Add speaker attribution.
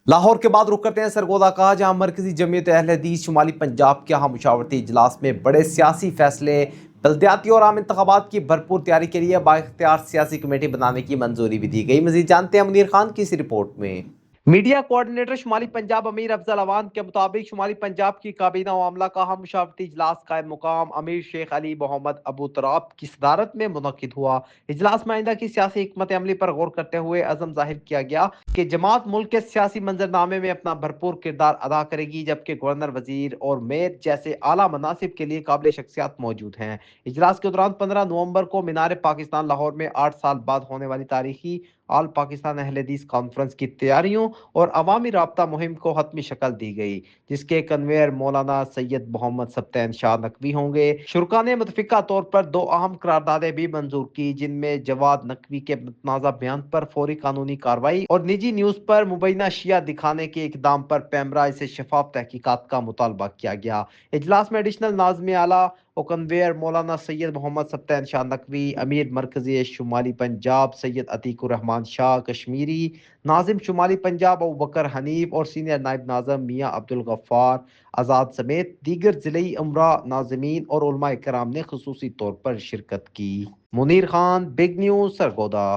Speaker 1: لاہور کے بعد رخ کرتے ہیں سرگودا کا، جہاں مرکزی جمعیت اہل حدیث شمالی پنجاب کے ہم مشاورتی اجلاس میں بڑے سیاسی فیصلے، بلدیاتی اور عام انتخابات کی بھرپور تیاری کے لیے بااختیار سیاسی کمیٹی بنانے کی منظوری بھی دی گئی۔ مزید جانتے ہیں منیر خان کی اس رپورٹ میں۔ میڈیا کوارڈینیٹر شمالی پنجاب امیر افضل اوان کے مطابق شمالی پنجاب کی کابینہ معاملہ کا ہم مشاورتی اجلاس قائم مقام امیر شیخ علی محمد ابو تراب کی صدارت میں منعقد ہوا۔ اجلاس میں آئندہ کی سیاسی حکمت عملی پر غور کرتے ہوئے عزم ظاہر کیا گیا کہ جماعت ملک کے سیاسی منظرنامے میں اپنا بھرپور کردار ادا کرے گی، جبکہ گورنر، وزیر اور میئر جیسے اعلیٰ مناصب کے لیے قابل شخصیات موجود ہیں۔ اجلاس کے دوران 15 نومبر کو مینار پاکستان لاہور میں 8 سال بعد ہونے والی تاریخی آل پاکستان اہل حدیث کانفرنس کی تیاریوں اور عوامی رابطہ مہم کو حتمی شکل دی گئی، جس کے کنویر مولانا سید محمد سبطین شاہ نقوی ہوں گے۔ شرکا نے متفقہ طور پر 2 اہم قراردادیں بھی منظور کی، جن میں جواد نقوی کے متنازع بیان پر فوری قانونی کارروائی اور نجی نیوز پر مبینہ شیعہ دکھانے کے اقدام پر پیمرا سے شفاف تحقیقات کا مطالبہ کیا گیا۔ اجلاس میں ایڈیشنل ناظم اعلیٰ و کنویر مولانا سید محمد سبطین شاہ نقوی، امیر مرکزی شمالی پنجاب سید عتیق الرحمان شاہ کشمیری، ناظم شمالی پنجاب ابوبکر حنیف اور سینئر نائب ناظم میاں عبدالغفار آزاد سمیت دیگر ضلعی امراء، ناظمین اور علماء کرام نے خصوصی طور پر شرکت کی۔ Munir Khan, big news, Sargodha.